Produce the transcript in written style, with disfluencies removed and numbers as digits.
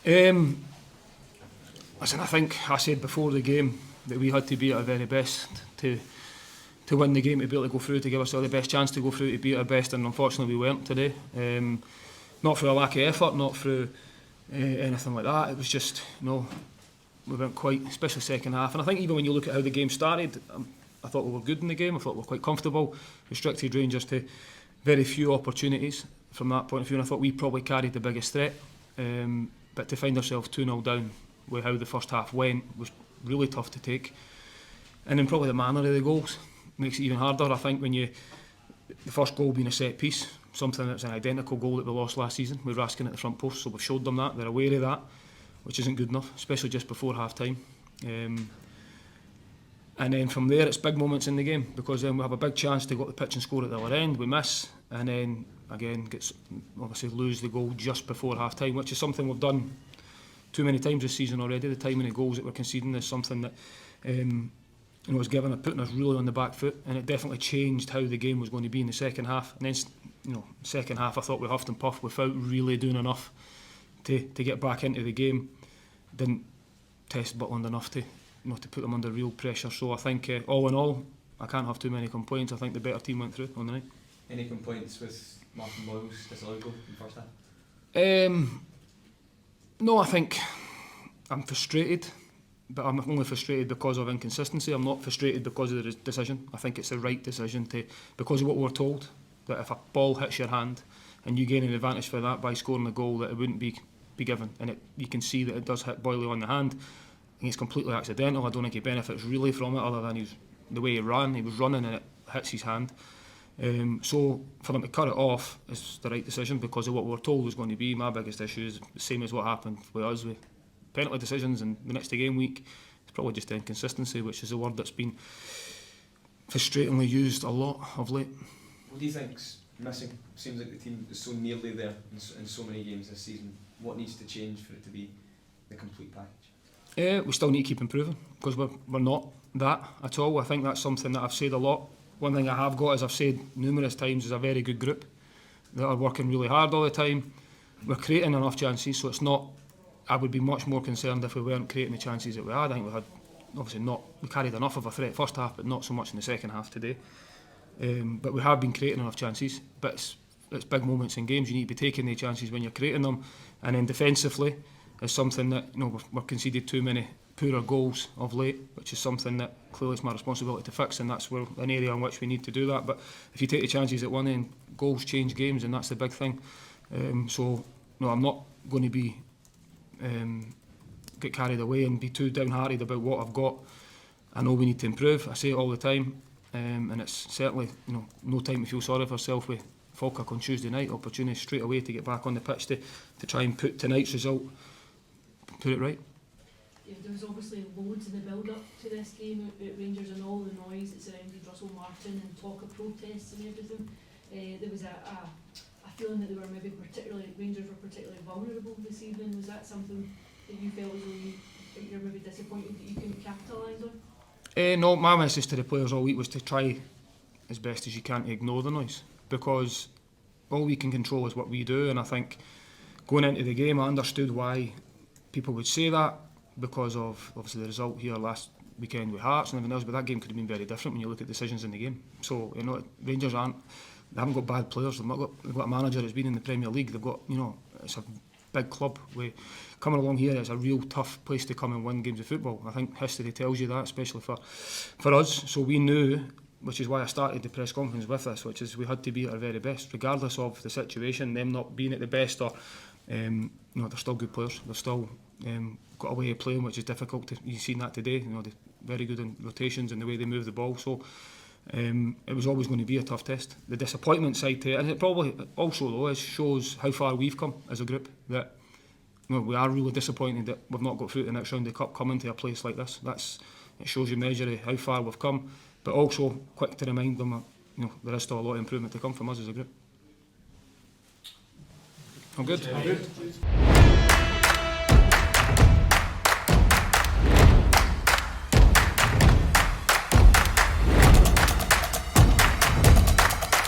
Listen, I think I said before the game that we had to be at our very best to win the game, to be able to go through, to give ourselves the best chance to go through, to be at our best, and unfortunately we weren't today. Not through a lack of effort, not through anything like that. It was just, we weren't quite, especially second half. And I think even when you look at how the game started, I thought we were good in the game. I thought we were quite comfortable. Restricted Rangers to very few opportunities from that point of view. And I thought we probably carried the biggest threat. But to find ourselves 2-0 down with how the first half went was really tough to take. And then probably the manner of the goals makes it even harder. I think when the first goal being a set piece, something that's an identical goal that we lost last season with Raskin at the front post, so we've showed them that, they're aware of that, which isn't good enough, especially just before half time. And then from there it's big moments in the game, because then we have a big chance to go to the pitch and score at the other end, we miss, and then again obviously lose the goal just before half time, which is something we've done too many times this season already. The timing of goals that we're conceding is something that was putting us really on the back foot, and it definitely changed how the game was going to be in the second half. And then second half I thought we huffed and puffed without really doing enough to get back into the game. Didn't test Butland enough to put them under real pressure. So I think all in all I can't have too many complaints. I think the better team went through on the night. Any complaints with Martin Boyle's disallowed goal in the first half? No, I think I'm frustrated, but I'm only frustrated because of inconsistency. I'm not frustrated because of the decision. I think it's the right decision because of what we're told, that if a ball hits your hand and you gain an advantage for that by scoring a goal, that it wouldn't be given. And you can see that it does hit Boyle on the hand. I think it's completely accidental. I don't think he benefits really from it, other than the way he ran. He was running and it hits his hand. So for them to cut it off is the right decision because of what we were told was going to be. My biggest issue is the same as what happened with us with penalty decisions and the next game week. It's probably just inconsistency, which is a word that's been frustratingly used a lot of late. What do you think's missing? Seems like the team is so nearly there in so many games this season. What needs to change for it to be the complete package? We still need to keep improving, because we're not that at all. I think that's something that I've said a lot. One thing I have got, as I've said numerous times, is a very good group that are working really hard all the time. We're creating enough chances, so it's not. I would be much more concerned if we weren't creating the chances that we had. I think we had, obviously we carried enough of a threat first half, but not so much in the second half today. But we have been creating enough chances. But it's big moments in games. You need to be taking the chances when you're creating them. And then defensively is something that we've conceded too many poorer goals of late, which is something that clearly is my responsibility to fix, and that's an area in which we need to do that. But if you take the chances at one end, goals change games, and that's the big thing. So I'm not going to be get carried away and be too downhearted about what I've got. I know we need to improve. I say it all the time, and it's certainly no time to feel sorry for yourself with Falkirk on Tuesday night. Opportunity straight away to get back on the pitch to try and put tonight's result, put it right. Yeah, there was obviously loads in the build-up to this game at Rangers, and all the noise that surrounded Russell Martin and talk of protests and everything. There was a feeling that they were maybe Rangers were particularly vulnerable this evening. Was that something that you felt you're maybe disappointed that you couldn't capitalise on? No, my message to the players all week was to try as best as you can to ignore the noise, because all we can control is what we do. And I think going into the game, I understood why people would say that, because of obviously the result here last weekend with Hearts and everything else, but that game could have been very different when you look at decisions in the game. So Rangers they haven't got bad players. They've got a manager that's been in the Premier League. They've got it's a big club. Coming along here, it's a real tough place to come and win games of football. I think history tells you that, especially for us. So we knew, which is why I started the press conference with this, which is we had to be at our very best, regardless of the situation. Them not being at the best, or they're still good players. They're still got a way of playing which is difficult. You've seen that today. They're very good in rotations and the way they move the ball. So it was always going to be a tough test. The disappointment side to it, and it probably also though shows how far we've come as a group. That we are really disappointed that we've not got through to the next round of the cup, coming to a place like this. It shows you measure of how far we've come, but also quick to remind them that there is still a lot of improvement to come from us as a group. I'm good.